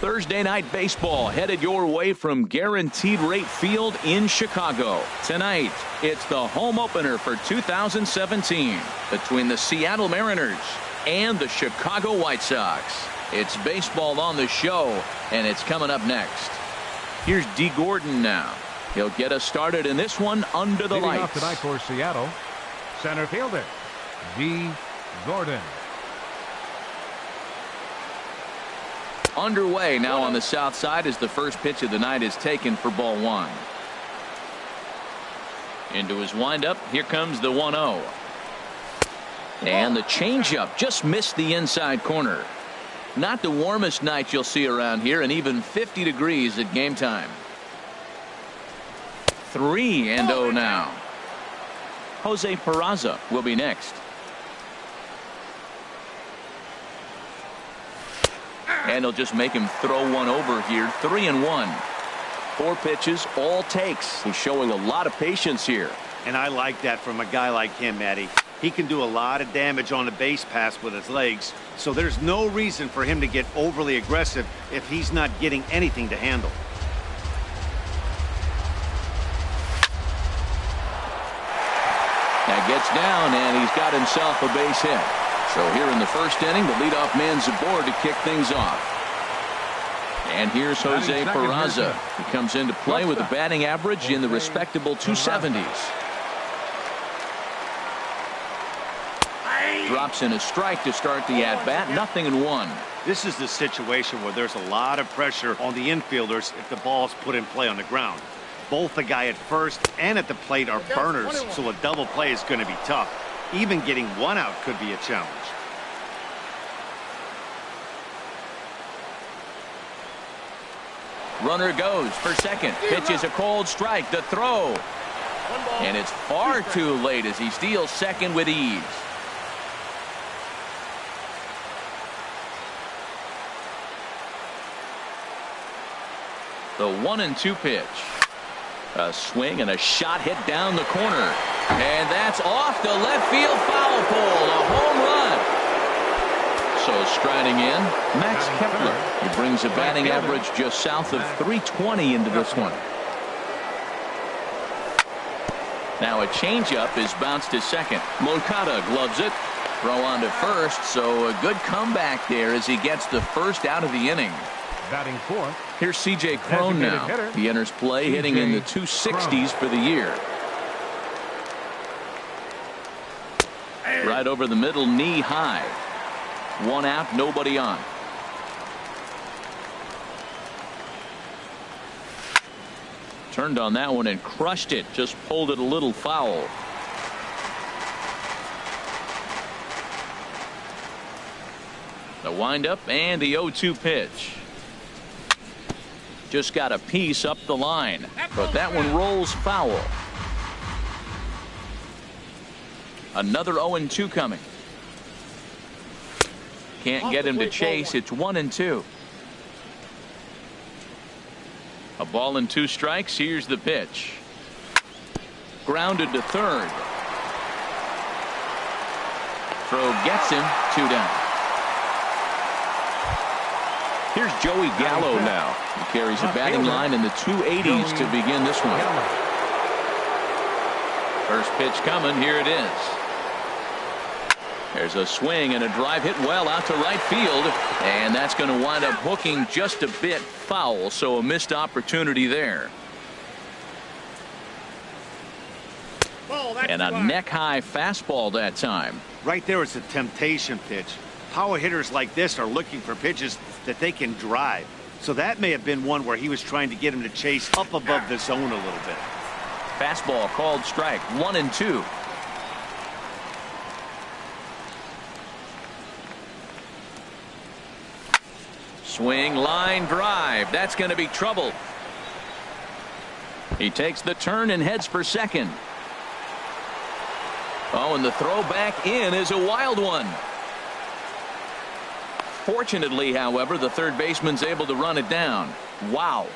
Thursday night baseball headed your way from Guaranteed Rate Field in Chicago. Tonight, it's the home opener for 2017 between the Seattle Mariners and the Chicago White Sox. It's baseball on the show, and it's coming up next. Here's D. Gordon now. He'll get us started in this one under the lights. Off tonight for Seattle, center fielder D. Gordon. Underway now on the south side as the first pitch of the night is taken for ball one. Into his windup. Here comes the 1-0. And the changeup just missed the inside corner. Not the warmest night you'll see around here, and even 50 degrees at game time. 3-0 now. Jose Peraza will be next. And he'll just make him throw one over here. 3-1. 4 pitches, all takes. He's showing a lot of patience here. And I like that from a guy like him, Matty. He can do a lot of damage on the base pass with his legs, so there's no reason for him to get overly aggressive if he's not getting anything to handle. That gets down, and he's got himself a base hit. So here in the first inning, the leadoff man's aboard to kick things off. And here's Jose Peraza. He comes into play with a batting average in the respectable 270s. Drops in a strike to start the at-bat. 0-1. This is the situation where there's a lot of pressure on the infielders if the ball's put in play on the ground. Both the guy at first and at the plate are burners, so a double play is going to be tough. Even getting one out could be a challenge. Runner goes for second. Pitch is a cold strike. The throw. And it's far too late as he steals second with ease. The 1-2 pitch. A swing and a shot hit down the corner. And that's off the left field foul pole. A home run. So striding in, Max Kepler. He brings a batting average just south of 320 into this one. Now a changeup is bounced to second. Moncada gloves it. Throw on to first. So a good comeback there as he gets the first out of the inning. Batting fourth. Here's C.J. Cron now. He enters play hitting in the 260s for the year. Right over the middle, knee high. 1 out, nobody on. Turned on that one and crushed it. Just pulled it a little foul. The windup and the 0-2 pitch. Just got a piece up the line, but that one rolls foul. Another 0-2 coming. Can't get him to chase. It's 1-2. A ball and 2 strikes. Here's the pitch. Grounded to third. Throw gets him. 2 down. Here's Joey Gallo now. He carries a batting line in the 280s to begin this one. First pitch coming. Here it is. There's a swing and a drive hit well out to right field. And that's going to wind up hooking just a bit foul. So a missed opportunity there. And a neck-high fastball that time. Right there is a temptation pitch. Power hitters like this are looking for pitches that they can drive. So that may have been one where he was trying to get him to chase up above the zone a little bit. Fastball called strike. 1-2. Swing, line drive. That's going to be trouble. He takes the turn and heads for second. Oh, and the throw back in is a wild one. Fortunately, however, the third baseman's able to run it down. Wow.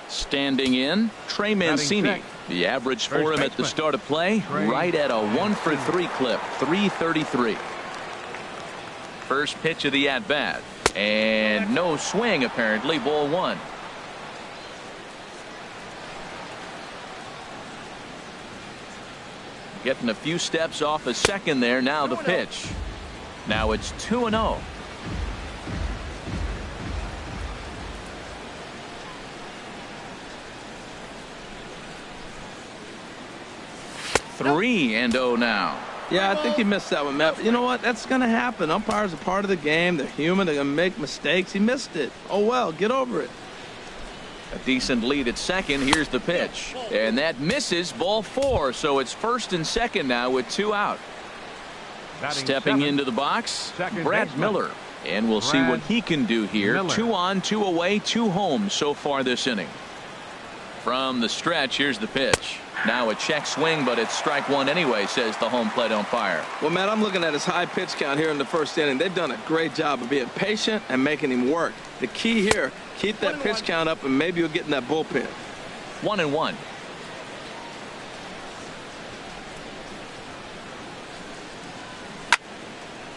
Standing in, Trey Mancini. The average for him at the start of play, right at a 1-for-3 clip, 333. First pitch of the at-bat. And no swing, apparently. Ball one. Getting a few steps off a second there. Now the pitch. Now it's 2-0. Three and 0 now. Yeah, I think he missed that one, Matt. You know what? That's going to happen. Umpires are part of the game. They're human. They're going to make mistakes. He missed it. Oh, well, get over it. A decent lead at second. Here's the pitch. And that misses. Ball four. So it's first and second now with 2 out. Stepping into the box, Brad Miller. And we'll see what he can do here. 2 on, 2 away, 2 home so far this inning. From the stretch, here's the pitch. Now a check swing, but it's strike one anyway, says the home plate umpire. Well, Matt, I'm looking at his high pitch count here in the first inning. They've done a great job of being patient and making him work. The key here, keep that pitch count up, and maybe you'll get in that bullpen. 1-1.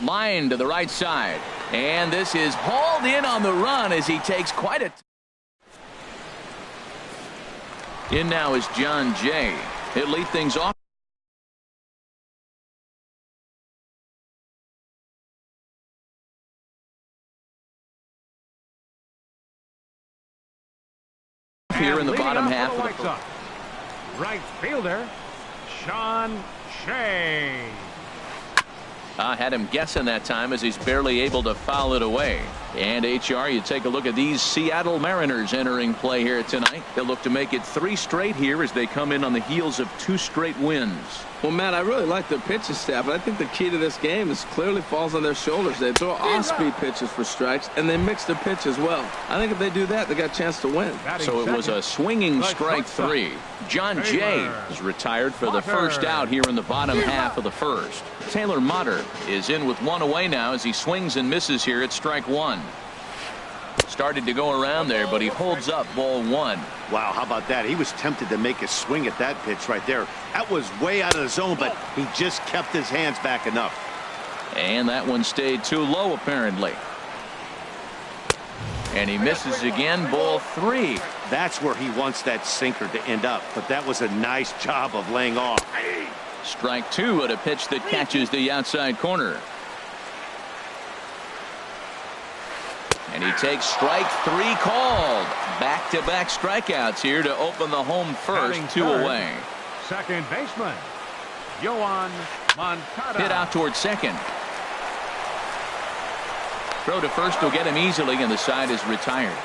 Line to the right side. And this is hauled in on the run as he takes quite a... In now is John Jay. He'll lead things off. Here in the bottom half of the first. Right fielder, Sean Shea. Had him guessing that time as he's barely able to foul it away. And HR, you take a look at these Seattle Mariners entering play here tonight. They'll look to make it 3 straight here as they come in on the heels of 2 straight wins. Well, Matt, I really like their pitching staff, but I think the key to this game is clearly falls on their shoulders. They throw off-speed pitches for strikes, and they mix their pitch as well. I think if they do that, they got a chance to win. So it was a swinging strike 3. John Jay is retired for the first out here in the bottom half of the first. Taylor Motter is in with 1 away now as he swings and misses here at strike 1. Started to go around there, but he holds up ball 1. Wow, how about that? He was tempted to make a swing at that pitch right there. That was way out of the zone, but he just kept his hands back enough. And that one stayed too low, apparently. And he misses again, ball 3. That's where he wants that sinker to end up, but that was a nice job of laying off. Strike 2 at a pitch that catches the outside corner. And he takes strike 3 called. Back-to-back strikeouts here to open the home first. 2 away. Second baseman, Yoan Moncada. Hit out towards second. Throw to first will get him easily, and the side is retired.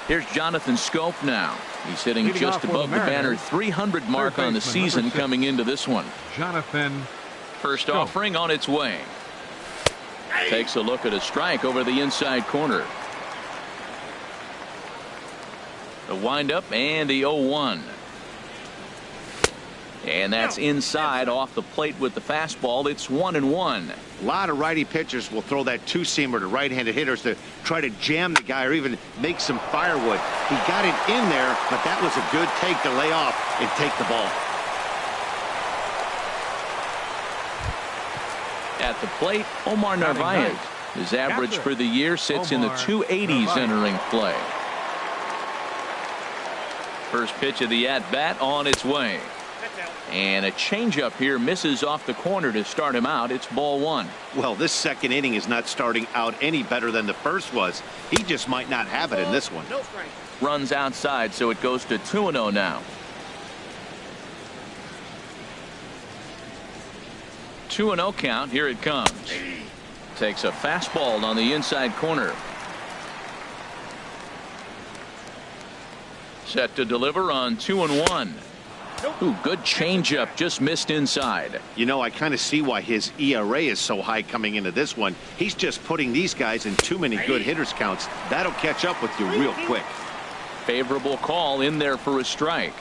Here's Jonathan Scope now. He's hitting just above the banner 300 mark on the season coming into this one. Jonathan. First offering on its way. Takes a look at a strike over the inside corner. The windup and the 0-1. And that's inside off the plate with the fastball. It's 1-1. A lot of righty pitchers will throw that two-seamer to right-handed hitters to try to jam the guy or even make some firewood. He got it in there, but that was a good take to lay off and take the ball. At the plate, Omar Narvaez. His average for the year sits in the 280s entering play. First pitch of the at-bat on its way. And a changeup here misses off the corner to start him out. It's ball 1. Well, this second inning is not starting out any better than the first was. He just might not have it in this one. Runs outside, so it goes to 2-0 now. 2-0 count. Here it comes. Takes a fastball on the inside corner. Set to deliver on 2-1. Ooh, good changeup, just missed inside. You know, I kind of see why his ERA is so high coming into this one. He's just putting these guys in too many good hitters counts. That'll catch up with you real quick. Favorable call in there for a strike.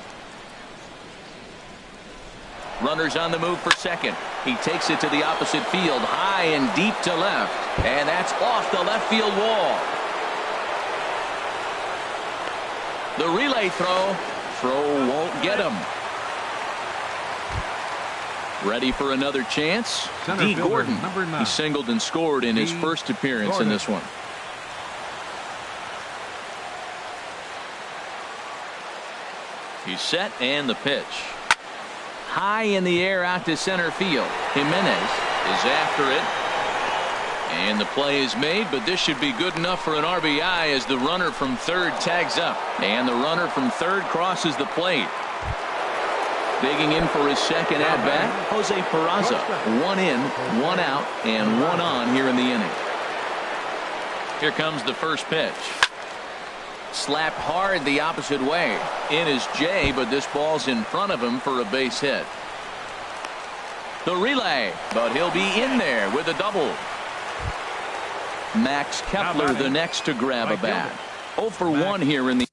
Runners on the move for second. He takes it to the opposite field, high and deep to left, and that's off the left field wall. The relay throw won't get him. Ready for another chance? Center D. fielder, Gordon. number 9. He singled and scored in his D. first appearance Gordon. in this one. He's set, and the pitch. High in the air out to center field. Jimenez is after it. And the play is made, but this should be good enough for an RBI as the runner from third tags up. And the runner from third crosses the plate. Digging in for his second at-bat, Jose Peraza. 1 in, 1 out, and 1 on here in the inning. Here comes the first pitch. Slapped hard the opposite way. In is Jay, but this ball's in front of him for a base hit. The relay, but he'll be in there with a double. Max Kepler the next to grab a bat. 0 for 1 here in the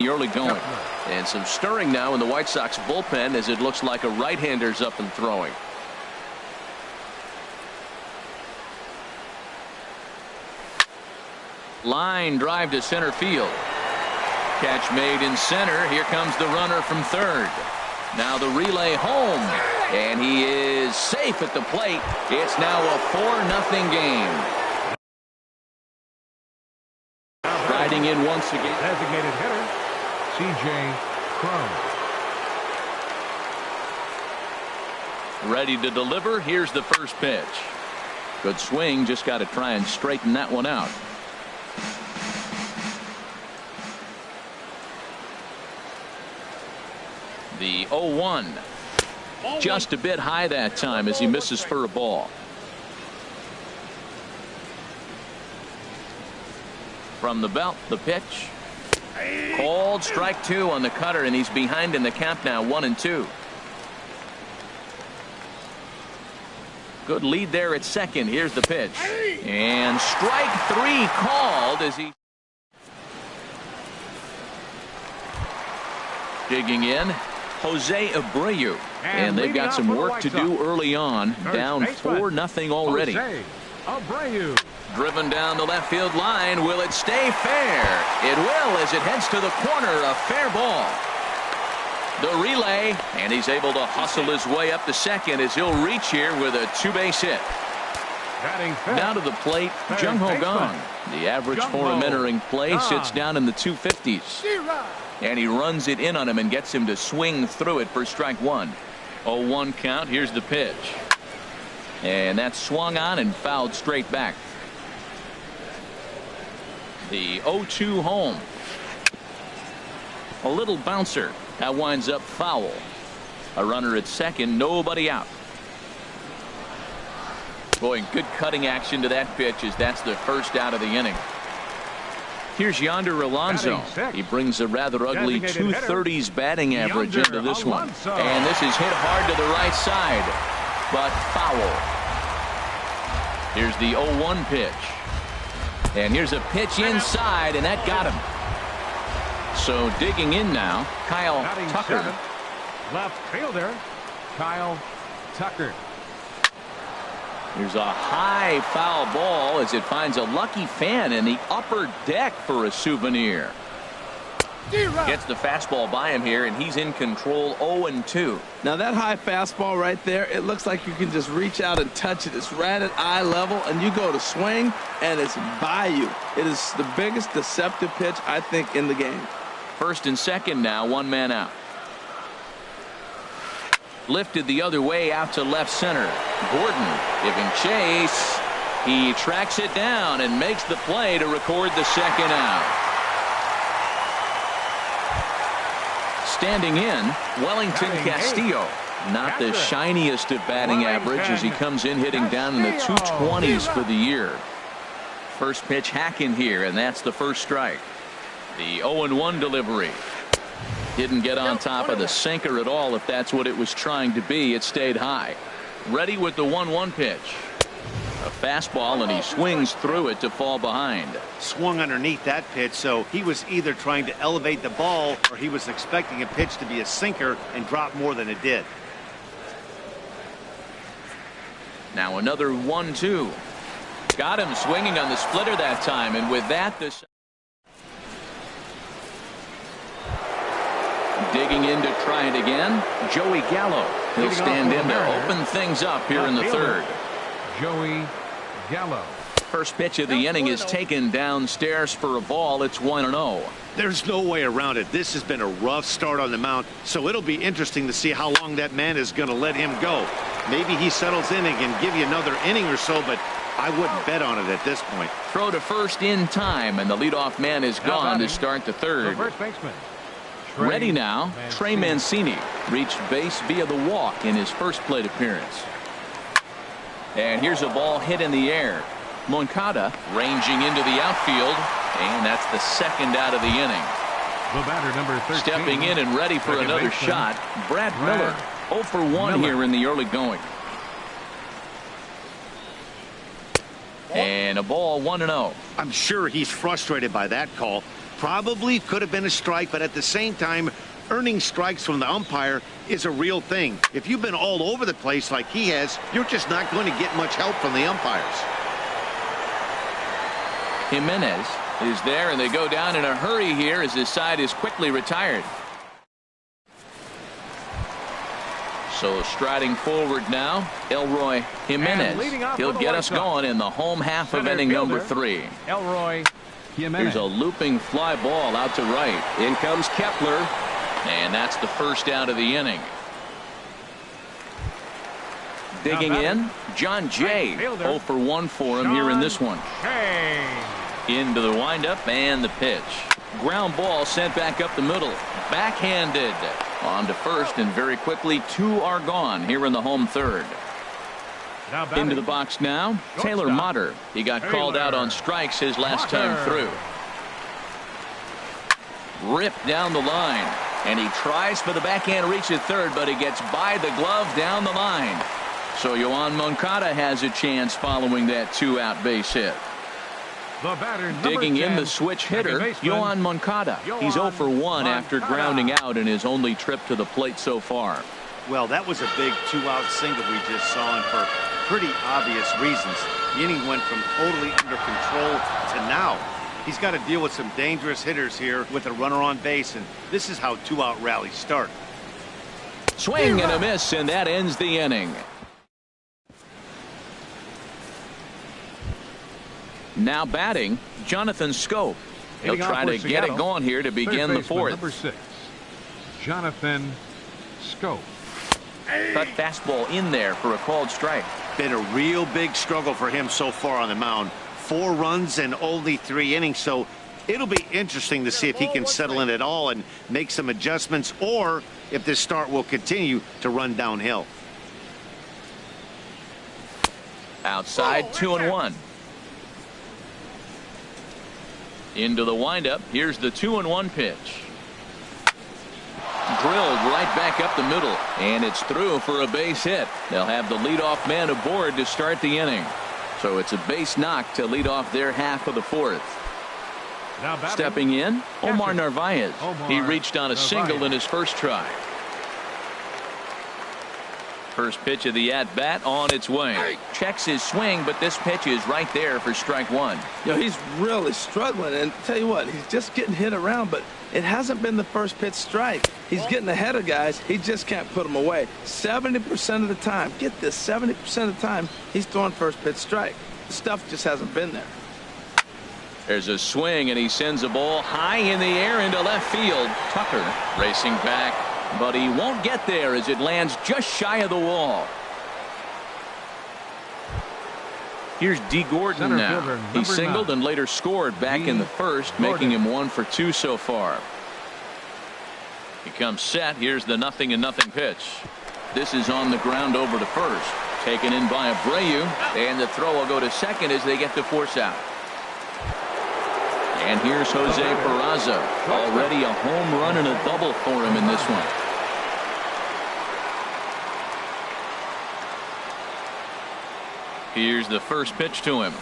early going. And some stirring now in the White Sox bullpen as it looks like a right-hander's up and throwing. Line drive to center field. Catch made in center. Here comes the runner from third. Now the relay home. And he is safe at the plate. It's now a 4-0 game. Riding in once again. Designated hitter, C.J. Crum. Ready to deliver. Here's the first pitch. Good swing. Just got to try and straighten that one out. The 0-1. Just a bit high that time as he misses for a ball. From the belt, the pitch. Called strike 2 on the cutter, and he's behind in the count now, 1-2. Good lead there at second. Here's the pitch. And strike 3 called as he digging in. Jose Abreu. And they've got some work to do early on. Down 4-0 already. Jose Abreu. Driven down the left field line. Will it stay fair? It will as it heads to the corner. A fair ball. The relay, and he's able to hustle his way up to second as he'll reach here with a 2-base hit. Now to the plate, Jung Ho Gong. The average for him entering play sits down in the 250s. And he runs it in on him and gets him to swing through it for strike 1. 0-1 count. Here's the pitch. And that's swung on and fouled straight back. The 0-2 home. A little bouncer. That winds up foul. A runner at second, nobody out. Boy, good cutting action to that pitch as that's the first out of the inning. Here's Yonder Alonso. He brings a rather ugly 230s batting average into this one. And this is hit hard to the right side, but foul. Here's the 0-1 pitch. And here's a pitch inside, and that got him. So digging in now, Kyle Tucker. Left fielder, Kyle Tucker. Here's a high foul ball as it finds a lucky fan in the upper deck for a souvenir. Gets the fastball by him here, and he's in control. 0-2. Now that high fastball right there, it looks like you can just reach out and touch it. It's right at eye level, and you go to swing, and it's by you. It is the biggest deceptive pitch, I think, in the game. First and second now, 1 man out. Lifted the other way out to left center. Gordon giving chase. He tracks it down and makes the play to record the second out. Standing in, Wellington Castillo. Not the shiniest of batting average as he comes in hitting down in the 220s for the year. First pitch hacking here, and that's the first strike. The 0-1 delivery. Didn't get on top of the sinker at all if that's what it was trying to be. It stayed high. Ready with the 1-1 pitch. A fastball, and he swings through it to fall behind. Swung underneath that pitch, so he was either trying to elevate the ball or he was expecting a pitch to be a sinker and drop more than it did. Now another 1-2. Got him swinging on the splitter that time, and with that, the Digging in to try it again, Joey Gallo. He'll stand in to open things up here in the third. Joey Gallo. First pitch of the inning is taken downstairs for a ball. It's 1-0. There's no way around it. This has been a rough start on the mound, so it'll be interesting to see how long that man is going to let him go. Maybe he settles in and can give you another inning or so, but I wouldn't bet on it at this point. Throw to first in time, and the leadoff man is gone to start the third. First baseman. Ready now, Trey Mancini reached base via the walk in his first plate appearance. And here's a ball hit in the air. Moncada ranging into the outfield, and that's the second out of the inning. The batter, number 13. Stepping in and ready for another shot, Brad Miller. 0 for 1 here in the early going. And a ball, 1-0. I'm sure he's frustrated by that call. Probably could have been a strike, but at the same time, earning strikes from the umpire is a real thing. If you've been all over the place like he has, you're just not going to get much help from the umpires. Jimenez is there, and they go down in a hurry here as his side is quickly retired. So striding forward now, Elroy Jimenez. He'll get us going in the home half of inning number 3. Elroy Jimenez. Here's a looping fly ball out to right. In comes Kepler, and that's the first out of the inning. Digging in, John Jay. 0 for 1 for him here in this one. Into the windup and the pitch. Ground ball sent back up the middle. Backhanded. On to first, and very quickly 2 are gone here in the home third. Into the box now, Taylor Motter. He got called out on strikes his last time through. Ripped down the line, and he tries for the backhand reach at third, but he gets by the glove down the line. So Yoan Moncada has a chance following that 2-out base hit. The batter, Digging 10, in the switch hitter, Yoan Moncada. He's 0 for 1 after grounding out in his only trip to the plate so far. Well, that was a big 2-out single we just saw, and for pretty obvious reasons. The inning went from totally under control to now. He's got to deal with some dangerous hitters here with a runner on base, and this is how 2-out rallies start. Swing and a miss, and that ends the inning. Now batting, Jonathan Scope. He'll try to get it going here to begin the fourth. Number 6, Jonathan Scope. Cut fastball in there for a called strike. Been a real big struggle for him so far on the mound. 4 runs and only 3 innings, so it'll be interesting to see if he can settle in at all and make some adjustments, or if this start will continue to run downhill. Outside, 2-1. Into the windup. Here's the 2-1 pitch. Drilled right back up the middle, and it's through for a base hit. They'll have the leadoff man aboard to start the inning. So it's a base knock to lead off their half of the fourth. Stepping in, Omar Narvaez. He reached on a single in his first try. First pitch of the at-bat on its way. Checks his swing, but this pitch is right there for strike 1. You know, he's really struggling, and tell you what, he's just getting hit around, but it hasn't been the first pitch strike. He's getting ahead of guys. He just can't put them away. 70% of the time, get this, 70% of the time, he's throwing first pitch strike. The stuff just hasn't been there. There's a swing, and he sends a ball high in the air into left field. Tucker racing back, but he won't get there as it lands just shy of the wall. Here's D. Gordon now. He singled and later scored back in the first, making him 1 for 2 so far. He comes set. Here's the 0-0 pitch. This is on the ground over to first. Taken in by Abreu, and the throw will go to second as they get the force out. And here's Jose Peraza. Already a home run and a double for him in this one. Here's the first pitch to him.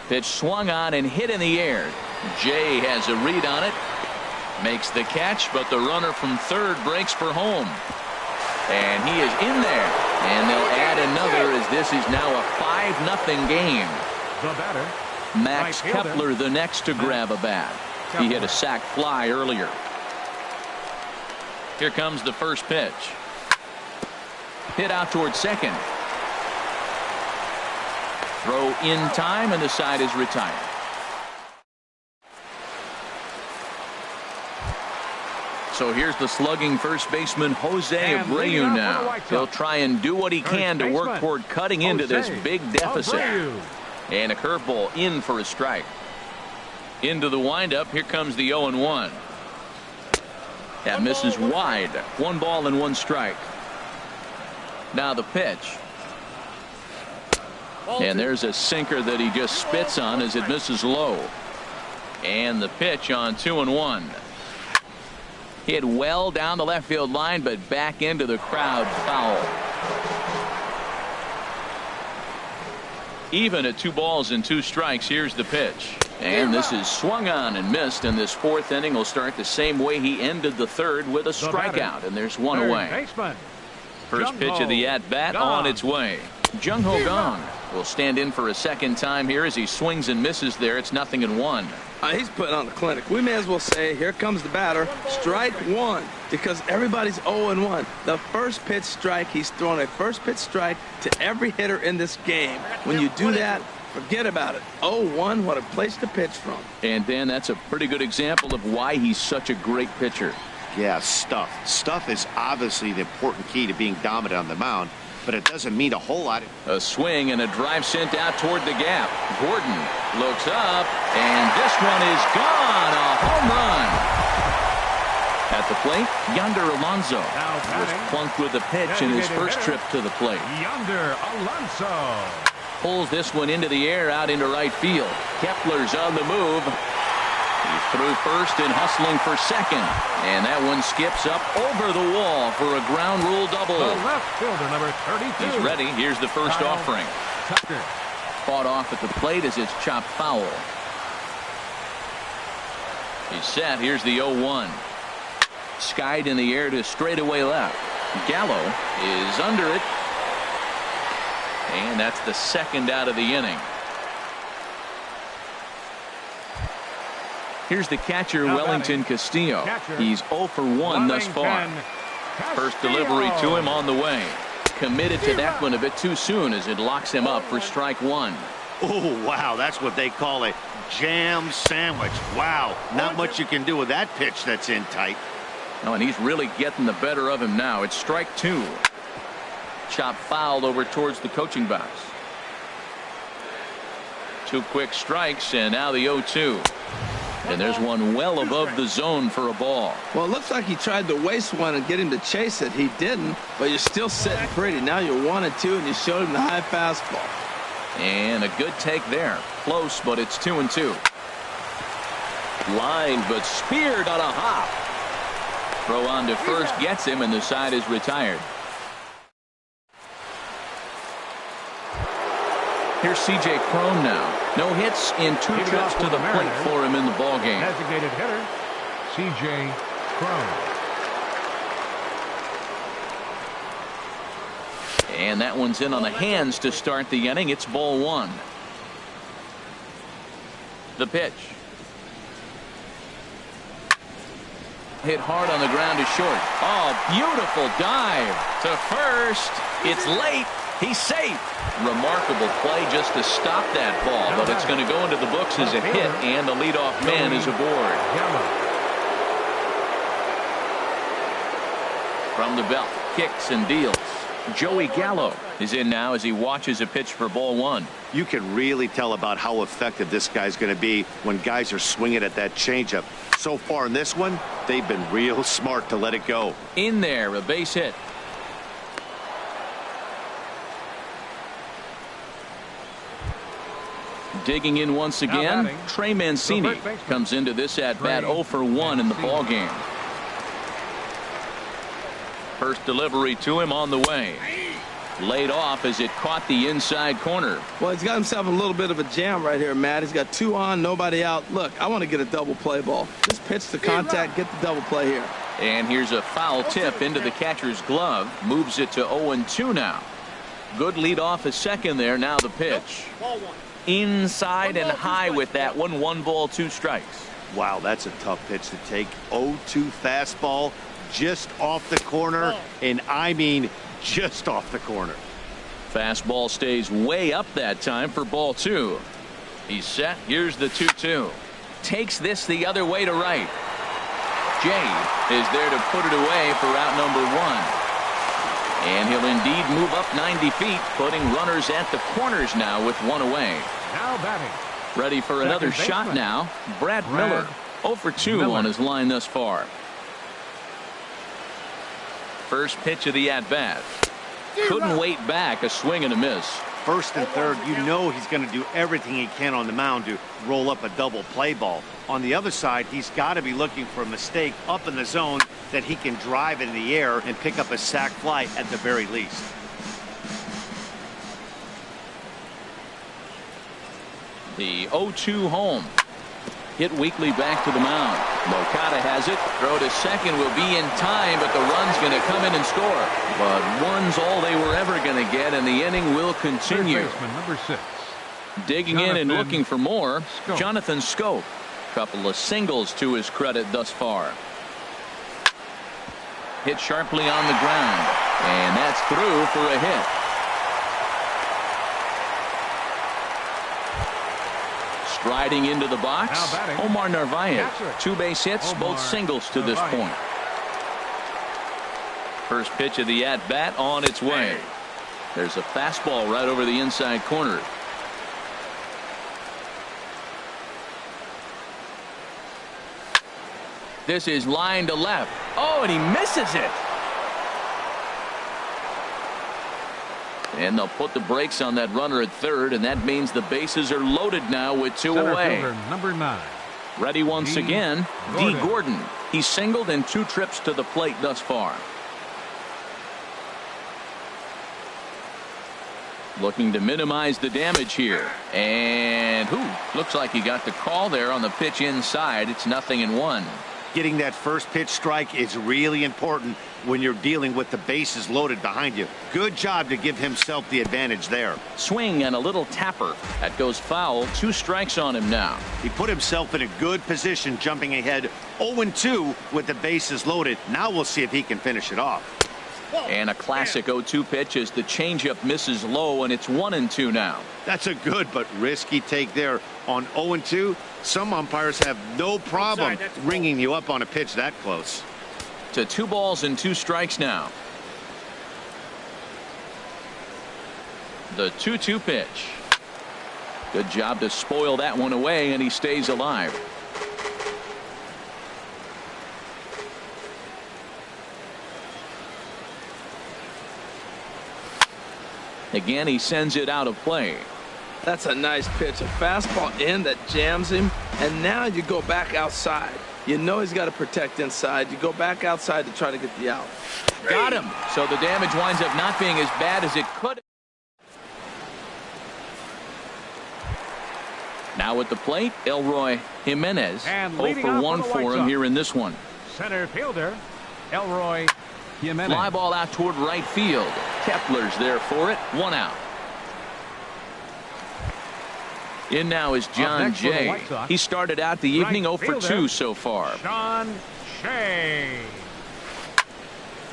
Pitch swung on and hit in the air. Jay has a read on it. Makes the catch, but the runner from third breaks for home. And he is in there. And they'll add another as this is now a 5-0 game. The batter, Max Kepler the next to grab a bat. He hit a sac fly earlier. Here comes the first pitch. Hit out toward second. Throw in time, and the side is retired. So here's the slugging first baseman Jose Abreu now. He'll try and do what he can to work toward cutting into this big deficit. And a curveball in for a strike. Into the windup. Here comes the 0-1. That misses wide. 1 ball and 1 strike. Now the pitch. And there's a sinker that he just spits on as it misses low. And the pitch on 2-1. Hit well down the left field line, but back into the crowd, foul. Even at 2 balls and 2 strikes. Here's the pitch. And this is swung on and missed, and this 4th inning will start the same way he ended the 3rd, with a strikeout, and there's 1 away. First pitch of the at-bat on its way. Jung-Ho Gong will stand in for a second time here as he swings and misses there. It's 0-1. He's putting on a clinic. We may as well say, here comes the batter. Strike 1, because everybody's 0-1. The first pitch strike, he's throwing a first pitch strike to every hitter in this game. When you do that, forget about it. 0-1, what a place to pitch from. And Dan, that's a pretty good example of why he's such a great pitcher. Yeah, stuff. Stuff is obviously the important key to being dominant on the mound, but it doesn't mean a whole lot. A swing and a drive sent out toward the gap. Gordon looks up, and this one is gone. A home run. At the plate, Yonder Alonso was plunked with a pitch in his first trip to the plate. Yonder Alonso pulls this one into the air out into right field. Kepler's on the move. He's through first and hustling for second. And that one skips up over the wall for a ground rule double. The left fielder, number 32. He's ready. Here's the first offering. Tucker. Fought off at the plate as it's chopped foul. He's set. Here's the 0-1. Skied in the air to straightaway left. Gallo is under it. And that's the second out of the inning. Here's the catcher, Wellington Castillo. He's 0 for 1 thus far. First delivery to him on the way. Committed to that one a bit too soon as it locks him up for strike 1. Oh, wow. That's what they call a jam sandwich. Wow. Not much you can do with that pitch that's in tight. Oh, and he's really getting the better of him now. It's strike 2. Chop fouled over towards the coaching box. 2 quick strikes, and now the 0-2. And there's one well above the zone for a ball. Well, it looks like he tried to waste one and get him to chase it. He didn't, but you're still sitting pretty. Now you're 1-2, and you showed him the high fastball. And a good take there. Close, but it's 2-2. Line, but speared on a hop. Throw on to first gets him, and the side is retired. Here's C.J. Cron now. No hits in 2 trips to the plate for him in the ballgame. Designated hitter, C.J. Cron. And that one's in on the hands to start the inning. It's ball 1. The pitch. Hit hard on the ground to short. Oh, beautiful dive to first. It's late. He's safe. Remarkable play just to stop that ball, but it's going to go into the books as a hit, and the leadoff man is aboard. From the belt, kicks and deals. Joey Gallo is in now as he watches a pitch for ball 1. You can really tell about how effective this guy's going to be when guys are swinging at that changeup. So far in this one, they've been real smart to let it go. In there, a base hit. Digging in once again, Trey Mancini comes into this at-bat 0 for 1 in the ballgame. First delivery to him on the way. Laid off as it caught the inside corner. Well, he's got himself a little bit of a jam right here, Matt. He's got 2 on, nobody out. Look, I want to get a double play ball. Just pitch the contact, get the double play here. And here's a foul tip into the catcher's glove. Moves it to 0-2 now. Good lead off a second there. Now the pitch. Inside and high with that one. 1 ball, 2 strikes. Wow, that's a tough pitch to take. 0-2 fastball. just off the corner, and I mean just off the corner. Fastball stays way up that time for ball 2. He's set. Here's the 2-2. Takes this the other way to right. Jay is there to put it away for out number 1. And he'll indeed move up 90 feet, putting runners at the corners now with 1 away. Now batting. Ready for another shot now. Brad Miller. 0 for 2 on his line thus far. First pitch of the at-bat. Couldn't wait back. A swing and a miss. First and third, you know he's going to do everything he can on the mound to roll up a double play ball. On the other side, he's got to be looking for a mistake up in the zone that he can drive in the air and pick up a sac fly at the very least. The 0-2 home. Hit weakly back to the mound. Moncada has it. Throw to second will be in time, but the run's going to come in and score. But one's all they were ever going to get, and the inning will continue. Third baseman, number 6. Digging in and looking for more, Jonathan Schoop. Couple of singles to his credit thus far. Hit sharply on the ground, and that's through for a hit. Striding into the box, Omar Narvaez. 2 base hits, both singles to this point. First pitch of the at-bat on its way. There's a fastball right over the inside corner. This is line to left. Oh, and he misses it. And they'll put the brakes on that runner at third, and that means the bases are loaded now with 2 away. Fielder, number 9. Ready once again, D. Gordon. He's singled in 2 trips to the plate thus far. Looking to minimize the damage here. And looks like he got the call there on the pitch inside. It's 0-1. Getting that first pitch strike is really important when you're dealing with the bases loaded behind you. Good job to give himself the advantage there. Swing and a little tapper. That goes foul. 2 strikes on him now. He put himself in a good position jumping ahead 0-2 with the bases loaded. Now we'll see if he can finish it off. And a classic 0-2 pitch as the changeup misses low, and it's 1-2 now. That's a good but risky take there on 0-2. Some umpires have no problem ringing you up on a pitch that close. To 2 balls and 2 strikes now. The 2-2 pitch. Good job to spoil that one away, and he stays alive. Again, he sends it out of play. That's a nice pitch. A fastball in that jams him, and now you go back outside. You know he's got to protect inside. You go back outside to try to get the out. Got him. So the damage winds up not being as bad as it could. Now at the plate, Elroy Jimenez. 0 for 1 for him here in this one. Center fielder, Elroy Jimenez. Fly ball out toward right field. Kepler's there for it. 1 out. In now is John Jay. He started out the evening 0 for 2 so far. John Jay.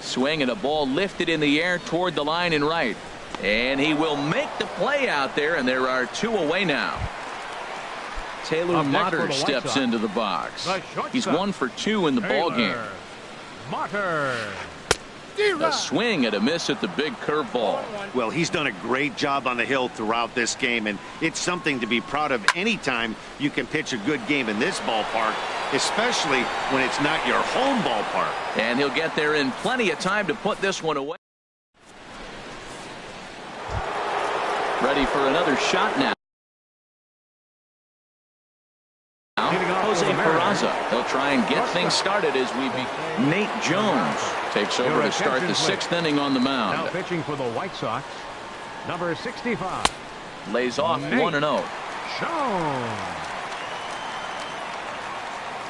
Swing and a ball lifted in the air toward the line and right. And he will make the play out there, and there are 2 away now. Taylor Motter steps into the box. He's 1 for 2 in the ballgame. Motter. A swing and a miss at the big curveball. Well, he's done a great job on the hill throughout this game, and it's something to be proud of anytime you can pitch a good game in this ballpark, especially when it's not your home ballpark. And he'll get there in plenty of time to put this one away. Ready for another shot now. Jose Peraza. They'll try and get things started as we begin. Nate Jones takes over to start the 6th inning on the mound. Now pitching for the White Sox, number 65. Lays off 1-0. Jones.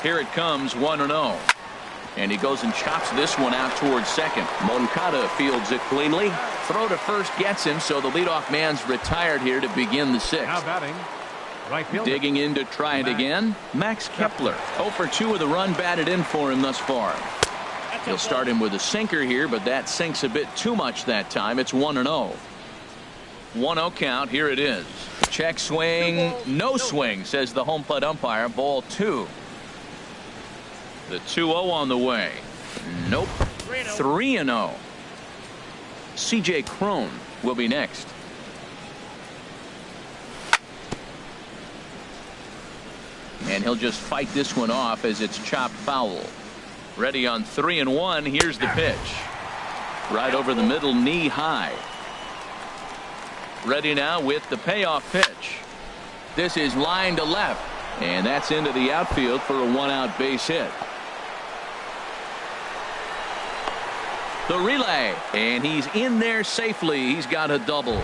Here it comes, 1-0. And he goes and chops this one out towards second. Moncada fields it cleanly. Throw to first gets him, so the leadoff man's retired here to begin the 6th. Now batting. Right fielder. Digging in to try it again, Max Kepler. 0 for 2 with a run batted in for him thus far. He'll start him with a sinker here, but that sinks a bit too much that time. It's 1-0. 1-0 count. Here it is. Check swing. No swing, says the home plate umpire. Ball 2. The 2-0 on the way. Nope. 3-0. C.J. Cron will be next. And he'll just fight this one off as it's chopped foul. Ready on 3-1. Here's the pitch. Right over the middle, knee high. Ready now with the payoff pitch. This is line to left. And that's into the outfield for a 1-out base hit. The relay. And he's in there safely. He's got a double.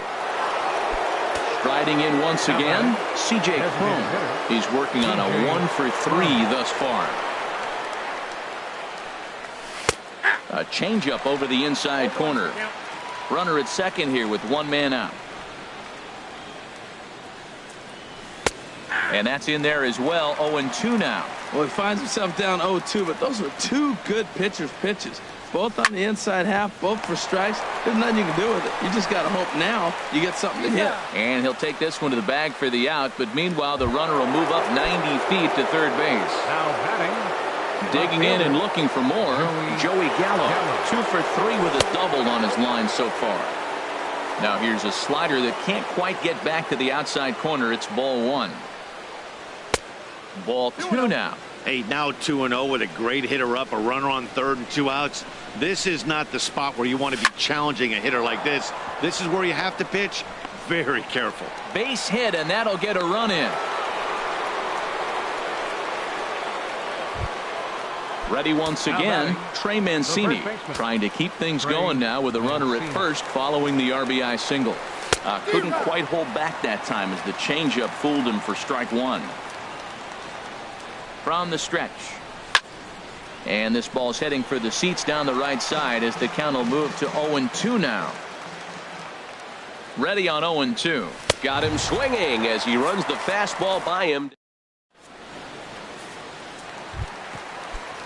Striding in once again, C.J. Cron. He's working on a 1-for-3 thus far. A changeup over the inside corner. Runner at second here with one man out. And that's in there as well. 0-2 now. Well, he finds himself down 0-2, but those were two good pitchers' pitches. Both on the inside half, both for strikes. There's nothing you can do with it. You just got to hope now you get something to hit. And he'll take this one to the bag for the out, but meanwhile the runner will move up 90 feet to third base. Now batting. Digging in and looking for more, Joey Gallo. 2 for 3 with a double on his line so far. Now here's a slider that can't quite get back to the outside corner. It's ball 1. Ball 2 now. Hey, now 2-0 with a great hitter up, a runner on third and 2 outs. This is not the spot where you want to be challenging a hitter like this. This is where you have to pitch very careful. Base hit, and that'll get a run in. Ready once again, Trey Mancini trying to keep things going now with a runner at first following the RBI single. Couldn't quite hold back that time as the changeup fooled him for strike 1. From the stretch. And this ball's heading for the seats down the right side as the count will move to 0-2 now. Ready on 0-2. Got him swinging as he runs the fastball by him.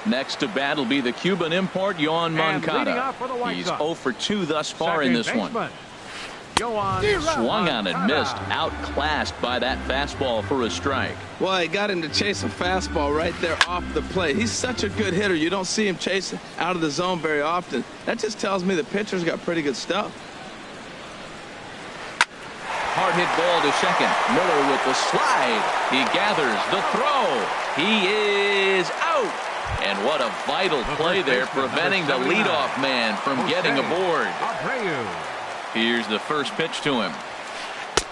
Next to bat will be the Cuban import, Yoan Moncada. He's 0 for 2 thus far in this one. Swung on and missed, outclassed by that fastball for a strike. Well, he got him to chase a fastball right there off the plate. He's such a good hitter. You don't see him chasing out of the zone very often. That just tells me the pitcher's got pretty good stuff. Hard hit ball to second. Miller with the slide. He gathers the throw. He is out. And what a vital play there, preventing the leadoff man from getting aboard. Here's the first pitch to him.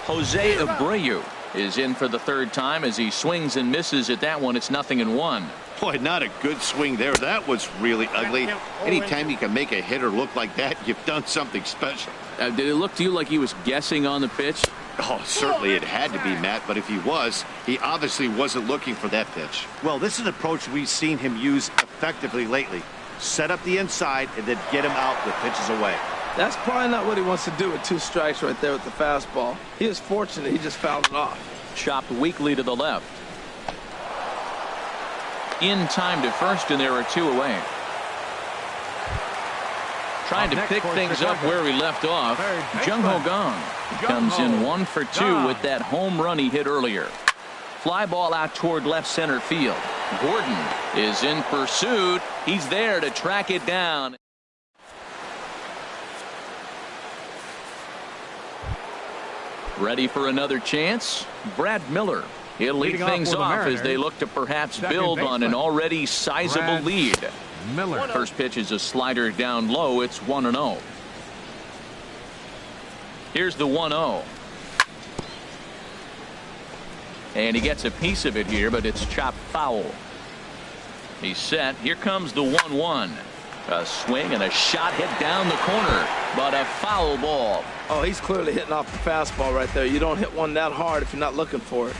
Jose Abreu is in for the third time as he swings and misses at that one. It's 0-1. Boy, not a good swing there. That was really ugly. Anytime you can make a hitter look like that, you've done something special. Did it look to you like he was guessing on the pitch? Oh, certainly it had to be, Matt, but if he was, he obviously wasn't looking for that pitch. Well, this is an approach we've seen him use effectively lately. Set up the inside and then get him out with pitches away. That's probably not what he wants to do with 2 strikes right there with the fastball. He is fortunate he just fouled it off. Chopped weakly to the left. In time to first, and there are 2 away. Trying to pick things up where he left off. Jung Ho Gong comes in 1 for 2 with that home run he hit earlier. Fly ball out toward left center field. Gordon is in pursuit. He's there to track it down. Ready for another chance? Brad Miller. He'll lead things off as they look to perhaps build on an already sizable lead. Miller. First pitch is a slider down low. It's 1-0. Here's the 1-0. And he gets a piece of it here, but it's chopped foul. He's set. Here comes the 1-1. A swing and a shot hit down the corner, but a foul ball. Oh, he's clearly hitting off the fastball right there. You don't hit one that hard if you're not looking for it.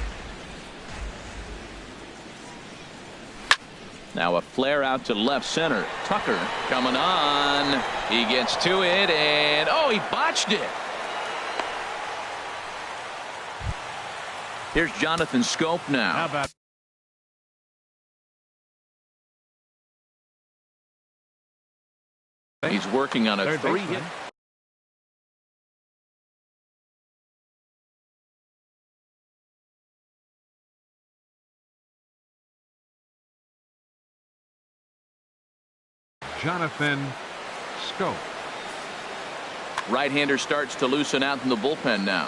Now a flare out to left center. Tucker coming on. He gets to it, and oh, he botched it. Here's Jonathan Scope now. How about He's working on a Third 3-hit. baseman. Jonathan Scope. Right-hander starts to loosen out in the bullpen now.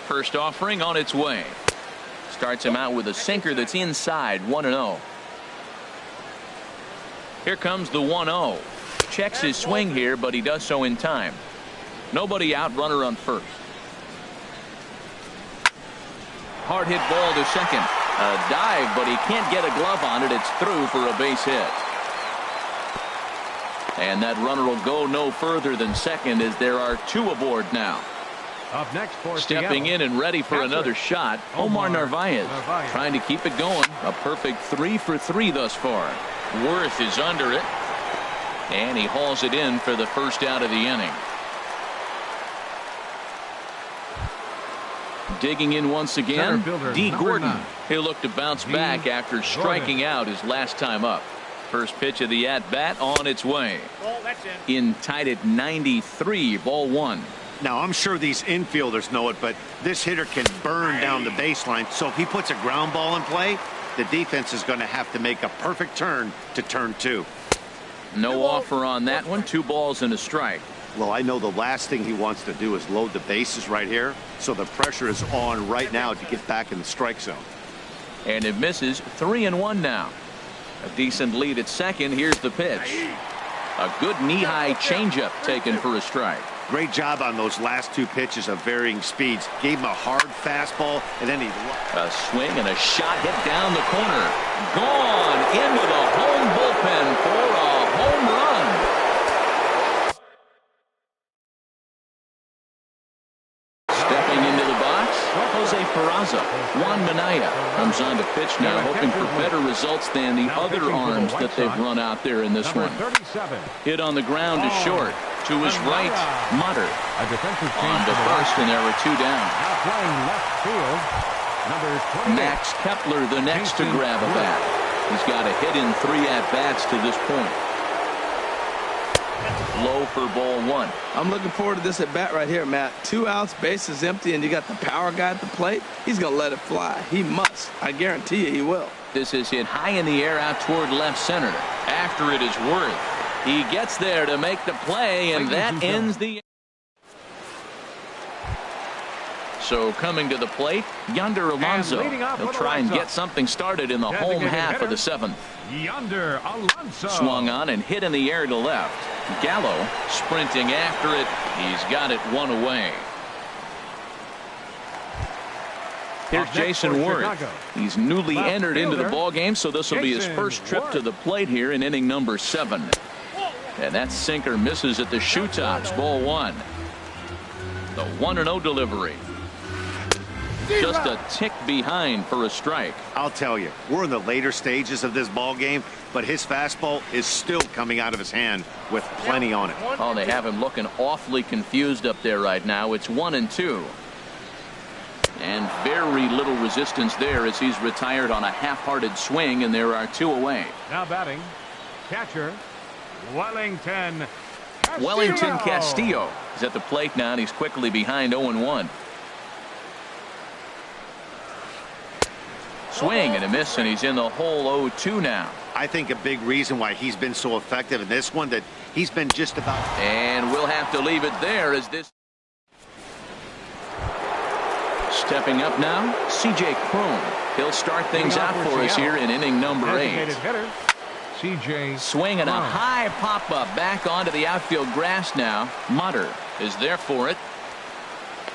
First offering on its way. Starts him out with a sinker that's inside, 1-0. Here comes the 1-0. Checks his swing here, but he does so in time. Nobody out, runner on first. Hard hit ball to second. A dive, but he can't get a glove on it. It's through for a base hit. And that runner will go no further than second as there are 2 aboard now. Up next for Stepping Seattle. in and ready for another shot, Omar Narvaez. Trying to keep it going. A perfect 3 for 3 thus far. Worth is under it. And he hauls it in for the first out of the inning. Digging in once again, D. Gordon. 9. He'll look to bounce back after striking out his last time up. First pitch of the at-bat on its way. In tied at 93, ball 1. Now, I'm sure these infielders know it, but this hitter can burn down the baseline. So if he puts a ground ball in play, the defense is going to have to make a perfect turn to turn 2. No offer on that one. 2 balls and a strike. Well, I know the last thing he wants to do is load the bases right here. So the pressure is on right now to get back in the strike zone. And it misses. 3-1 now. A decent lead at second. Here's the pitch. A good knee-high changeup taken for a strike. Great job on those last 2 pitches of varying speeds. Gave him a hard fastball, and then he... A swing and a shot hit down the corner. Gone into the home bullpen for a home run. Stepping into the box, Jose Peraza. Juan Minaya comes on to pitch now, hoping for better results than the other arms that they've run out there in this one. 37. Hit on the ground to short. To his right, Mutter. A defensive On change to for the first, and there were 2 down. Now playing left field. Number 28. Max Kepler the next to grab a bat. He's got a hit in 3 at-bats to this point. Low for ball 1. I'm looking forward to this at bat right here, Matt. 2 outs, bases empty, and you got the power guy at the plate. He's going to let it fly. He must. I guarantee you he will. This is hit high in the air out toward left center. After it is Worth. He gets there to make the play, and that ends the... So coming to the plate, Yonder Alonso. He'll try and get something started in the home half of the 7th. Yonder Alonso. Swung on and hit in the air to left. Gallo sprinting after it. He's got it 1 away. Here's Jason Worth. He's newly entered into the ballgame, so this will be his first trip to the plate here in inning number 7. And that sinker misses at the shoe tops. Ball 1. The 1-0 delivery. Just a tick behind for a strike. I'll tell you, we're in the later stages of this ball game, but his fastball is still coming out of his hand with plenty on it. Oh, they have him looking awfully confused up there right now. It's 1-2. And very little resistance there as he's retired on a half-hearted swing, and there are 2 away. Now batting, catcher, Wellington Castillo. Wellington Castillo is at the plate now, and he's quickly behind 0-1. Swing and a miss, and he's in the hole 0-2 now. I think a big reason why he's been so effective in this one that he's been just about... And we'll have to leave it there as this... Stepping up now, C.J. Cron. He'll start things out for us here in inning number 8. C.J. Swing and a high pop-up back onto the outfield grass now. Mutter is there for it.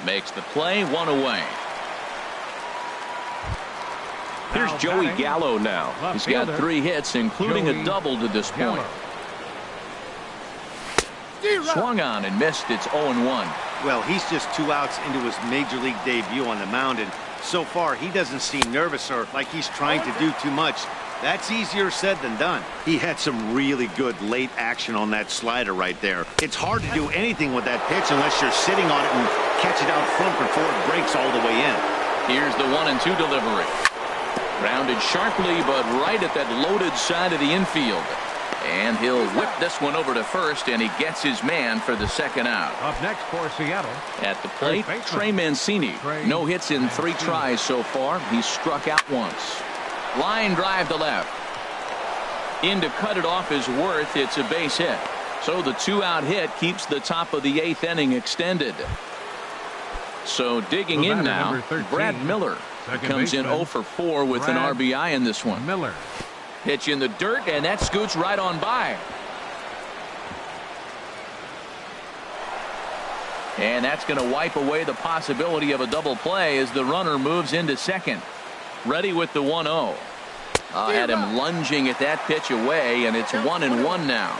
Makes the play, 1 away. Here's Joey Gallo now. He's got 3 hits, including a double to this point. Swung on and missed. It's 0-1. Well, he's just 2 outs into his major league debut on the mound, and so far he doesn't seem nervous or like he's trying to do too much. That's easier said than done. He had some really good late action on that slider right there. It's hard to do anything with that pitch unless you're sitting on it and catch it out front before it breaks all the way in. Here's the 1-2 delivery. Grounded sharply, but right at that loaded side of the infield. And he'll whip this one over to first, and he gets his man for the second out. Up next for Seattle. At the plate, Trey Mancini. No hits in 3 tries so far. He's struck out once. Line drive to left. In to cut it off is Worth. It's a base hit. So the 2-out hit keeps the top of the 8th inning extended. So digging in now, Brad Miller comes in 0 for 4 with an RBI in this one. Miller. Pitch in the dirt, and that scoots right on by. And that's going to wipe away the possibility of a double play as the runner moves into second. Ready with the 1-0. Had him lunging at that pitch away, and it's 1-1 now.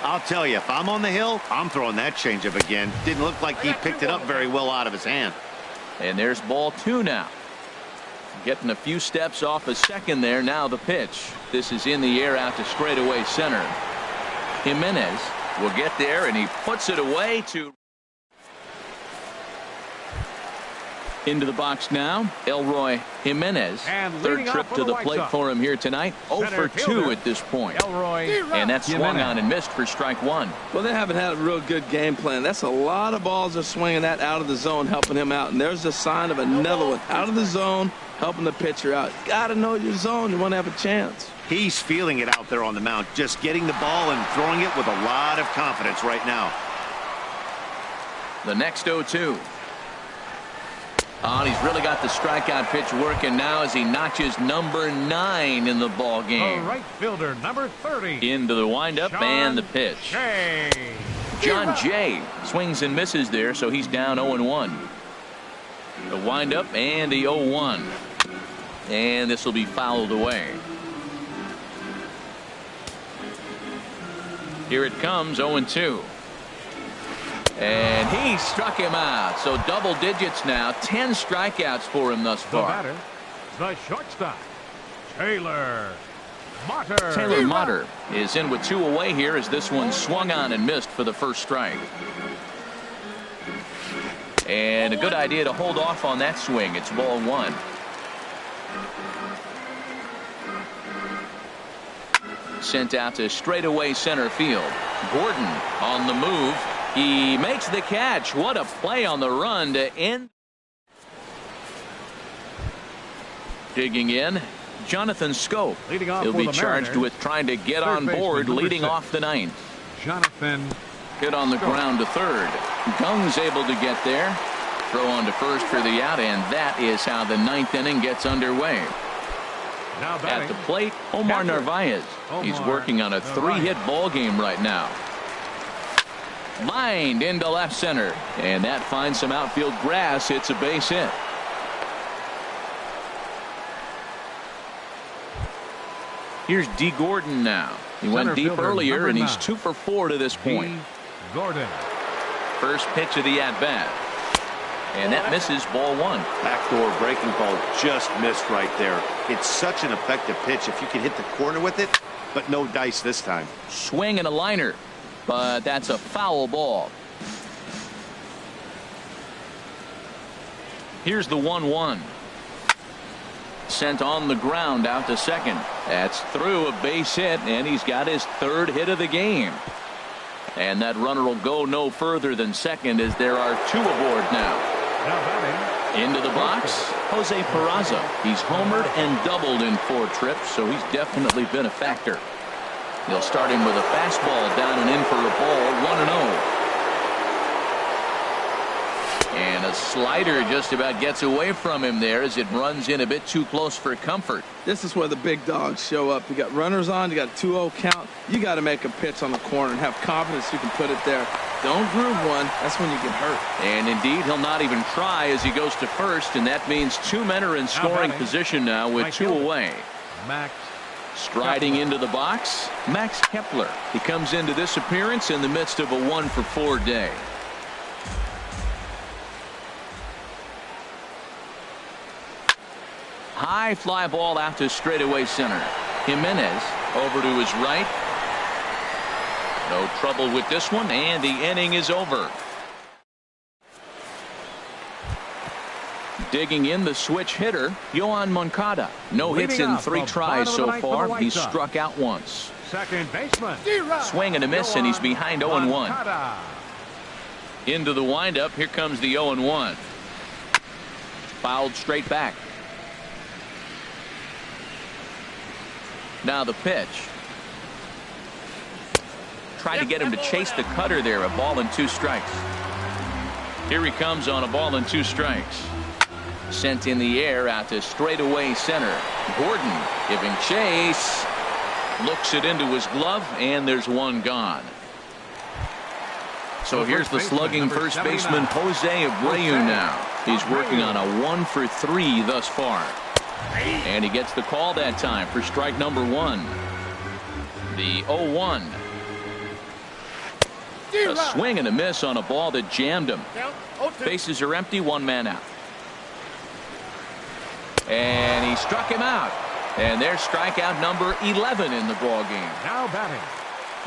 I'll tell you, if I'm on the hill, I'm throwing that changeup again. Didn't look like he picked it up very well out of his hand. And there's ball 2 now. Getting a few steps off a second there. Now the pitch. This is in the air out to straightaway center. Jimenez will get there, and he puts it away to into the box now. Elroy Jimenez. Third trip to the plate for him here tonight. 0 for 2 at this point. And that's swung on and missed for strike 1. Well, they haven't had a real good game plan. That's a lot of balls they're swinging at out of the zone, helping him out. And there's a sign of another one out of the zone, helping the pitcher out. You got to know your zone. You want to have a chance. He's feeling it out there on the mound, just getting the ball and throwing it with a lot of confidence right now. The next 0-2. Oh, he's really got the strikeout pitch working now as he notches number 9 in the ball game. Right fielder number 30. Into the windup and the pitch. Jay. John Jay swings and misses there, so he's down 0-1. The windup and the 0-1. And this will be fouled away. Here it comes, 0-2. And he struck him out. So double digits now. 10 strikeouts for him thus far. The batter, the shortstop, Taylor Motter. Taylor Motter is in with 2 away here as this one swung on and missed for the first strike. And a good idea to hold off on that swing. It's ball 1. Sent out to straightaway center field. Gordon on the move. He makes the catch. What a play on the run to end. Digging in, Jonathan Scope. He'll be charged with trying to get on board, leading off the 9th. Jonathan. Hit on the ground to third. Gung's able to get there. Throw on to first for the out, and that is how the 9th inning gets underway. At the plate, Omar Narvaez. He's working on a 3-hit ball game right now. Lined into left center, and that finds some outfield grass. It's a base hit. Here's D. Gordon now. He went deep earlier, and he's 2 for 4 to this point. Gordon. First pitch of the at-bat. And that misses, ball 1. Backdoor breaking ball just missed right there. It's such an effective pitch if you can hit the corner with it, but no dice this time. Swing and a liner, but that's a foul ball. Here's the 1-1. Sent on the ground out to second. That's through, a base hit, and he's got his 3rd hit of the game. And that runner will go no further than second as there are 2 aboard now. Into the box, Jose Peraza. He's homered and doubled in 4 trips, so he's definitely been a factor. They'll start him with a fastball down and in for a ball, 1-0. And a slider just about gets away from him there as it runs in a bit too close for comfort. This is where the big dogs show up. You got runners on, you got a 2-0 count. You got to make a pitch on the corner and have confidence you can put it there. Don't groove one. That's when you get hurt. And indeed, he'll not even try as he goes to first, and that means 2 men are in scoring position now with 2 away. Max striding into the box, Max Kepler. He comes into this appearance in the midst of a 1 for 4 day. High fly ball out to straightaway center. Jimenez over to his right. No trouble with this one, and the inning is over. Digging in, the switch hitter, Yohan Moncada. No hits in 3 tries so far. He's struck out once. second baseman. Swing and a miss, and he's behind 0-1. Into the windup. Here comes the 0-1. Fouled straight back. Now the pitch. Tried to get him to chase the cutter there. A ball and 2 strikes. Here he comes on a ball and 2 strikes. Sent in the air out to straightaway center. Gordon giving chase. Looks it into his glove, and there's one gone. So here's the slugging first baseman Jose Abreu now. He's working on a 1 for 3 thus far. And he gets the call that time for strike number 1. The 0-1. A swing and a miss on a ball that jammed him. Bases are empty, 1 man out. And he struck him out. And there's strikeout number 11 in the ball game. Now batting.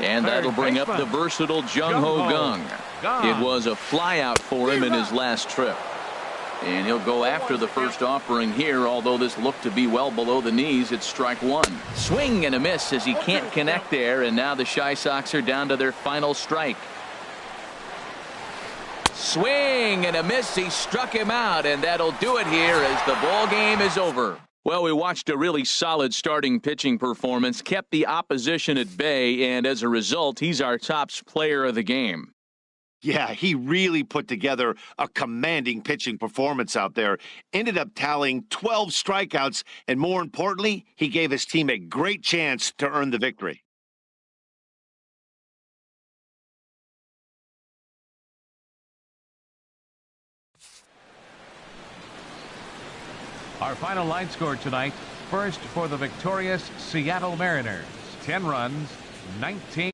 And that'll bring up the versatile Jung-Ho Kang. It was a flyout for him in his last trip. And he'll go after the first offering here, although this looked to be well below the knees. It's strike 1. Swing and a miss as he can't connect there, and now the Chi Sox are down to their final strike. Swing and a miss. He struck him out, and that'll do it here as the ball game is over. Well, we watched a really solid starting pitching performance, kept the opposition at bay, and as a result, he's our top player of the game. Yeah, he really put together a commanding pitching performance out there. Ended up tallying 12 strikeouts, and more importantly, he gave his team a great chance to earn the victory. Our final line score tonight. First for the victorious Seattle Mariners. 10 runs, 19